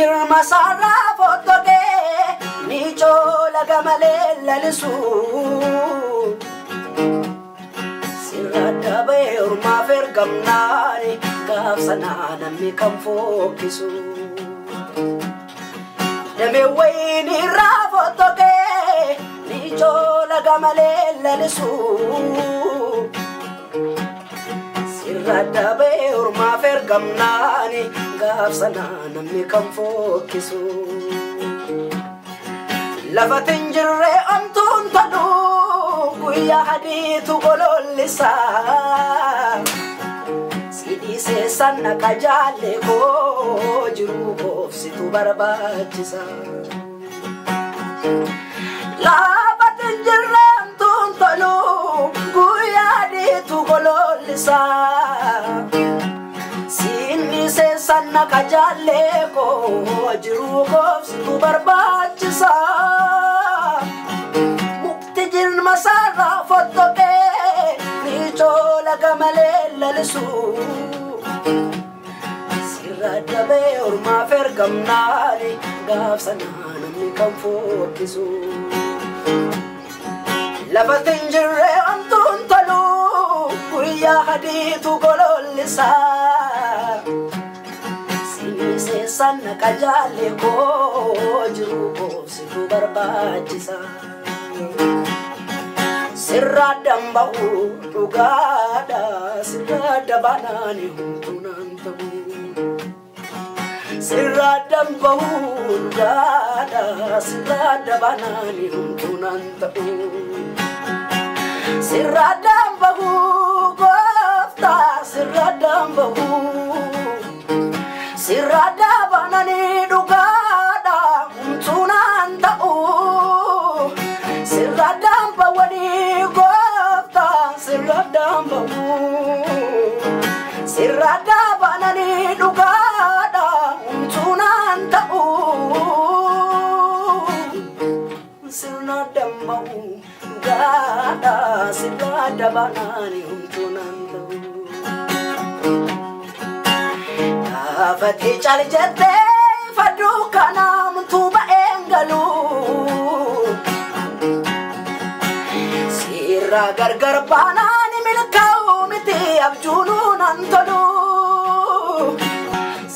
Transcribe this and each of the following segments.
jirma sarra fotoke ni chola gamale lalisu sirada be urma fergamnani gafsana namni kan fokisu deme wayni ra fotoke ni chola gamale lalisu sirada be urma fergamnani gafsana namni kan fokisu lafatin jirre amtun tadu guya haditu gololisa sidi se sanna kajale ko jiru bofsitu barbachisa lafatin jirre amtun tadu guya haditu gololisa se sanna kajale ko jiru bofsitu barbachisa muktijin masara fotoke ni chola gamale lalisu sirada be urma fergamnani gafsana namni kan fokisu lafatin jirre amtun talu guya haditu gololisa se sanna kajale ko jiru bofsitu barbachisa sirradam bahu dugada sirrada banani huntunanta sirradam bahu dugada sirrada banani huntunanta sirradam bahu gofta sirradam bahu sirrada banani dugada huntunanta sirradam bawani gofta sirradam bahu sirrada banani dugada huntunanta sirradam bahu dugada sirrada banani huntunanta Fati chal jate fadu kana muntuba engalu sirra gargar banani milkau miti abjunu nantadu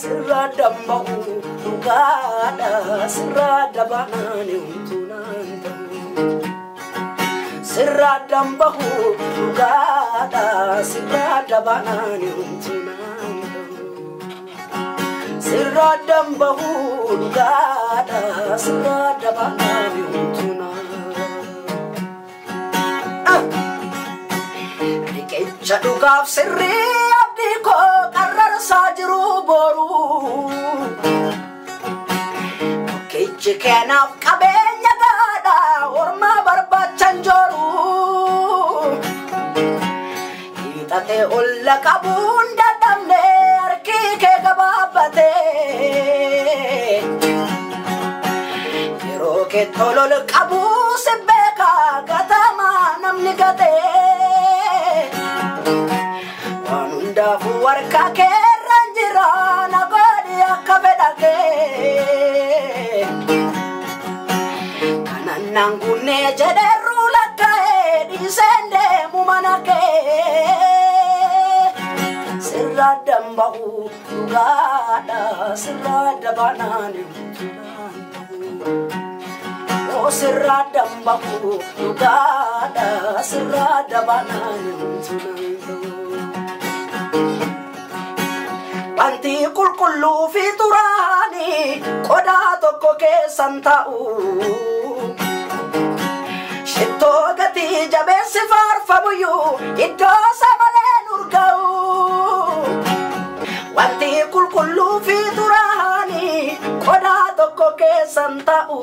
sirra dambahu dugada sirra dabanani untunanta sirra dambahu dugada sirra dabanani untunanta sirradam bahu dugada sirrada banani untuna dikecha dugaf sirri abdi ko qarrar sajiru boru keche kenaf qabenya gada orma barbachan joru itate olla kabunda damne arki ke gababate ke tolol qabu sebeka gatama namni gate wanunda fuwarka ke ranjira nagodi akabedake kananangune jederu lakae disende mumanake sirradam bahu dugada sirrada banani sirradam bahu dugada sirrada banani banti kulkullu fi turani koda tokko keessan ta'u shitto gati jabeessi faarfamuyyuu iddoo samaleen urga'u wanti kulkullu fi turani koda tokko keessan ta'u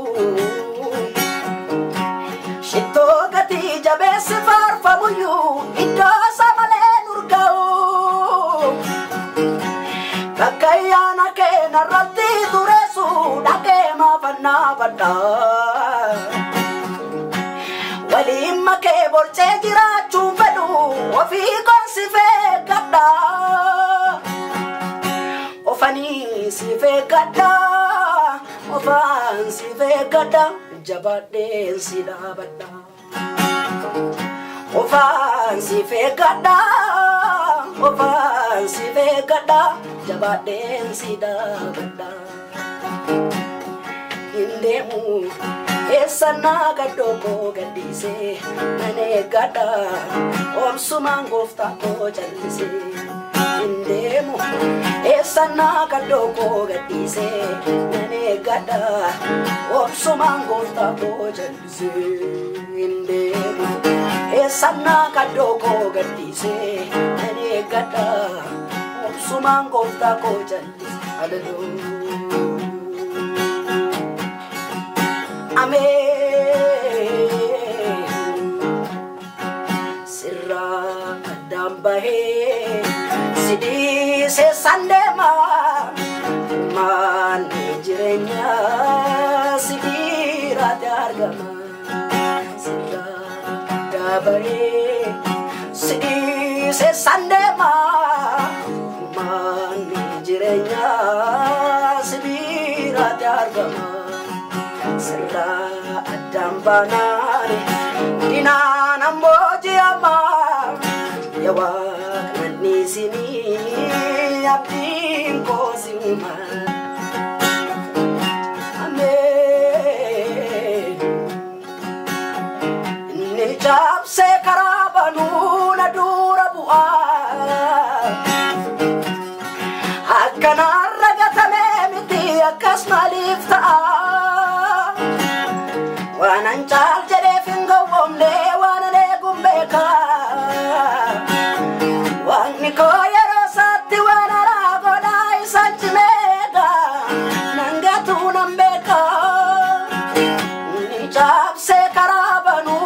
gati jabeessi faarfamuyyuu iddoo samaleen urga'u bakka ayyaana kee narratti dureessu dhaqee maafannaa badhaa waliin makee bolchee jiraachuun fedhu ofii koonsifee gadhaa ofanii sifee gadhaa sifekada jabadeen sidabada Ofan sifekada jabadeen sidabada Indemu esana gadoko gadise nane gada omsumangofta ko jalise Indemu esana gadoko gadise nane gada omsumangofta ko jalise Indemu esana gadoko gadise nane gada omsumangofta ko jalise Hallelujah Amen Sirra dambahe Sidi se sandema Man jirenya Sidi radargama Sirra dambahe Sidi se sandema Man jirenya Sidi radargama Sirra adambanani dinana moji ama yawa nanisini abdin kozima Amen ni jab se karabanu na dura bua akana ragatame miti akasmalifta Wananchal jere fingo womle wanale gumbeka Wani koyero sati wanara godai sanchimega Nangatu nambeka Ni chapse karabanu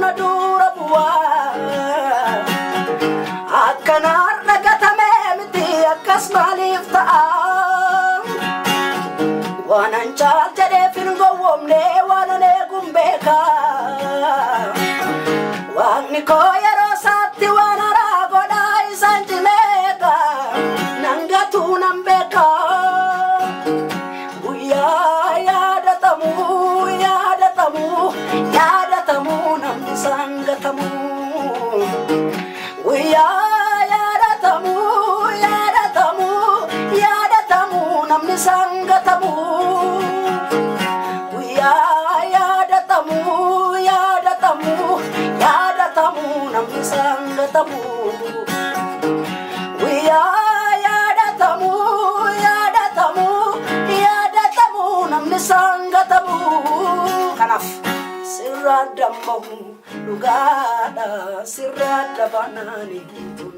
na dura buwa Akanar nagatame miti akasmalifta Wananchal jere fingo womle wanale gumbeka Wani koyero sati wanara godai sanjimeka Nangatu nambeka Uya yadatamu namnisangatamu Uya yadatamu namnisangatamu Yadatamu namnisangatamu Yadatamu namnisangatamu Kanaf sirada mahu lugada sirada banani gitu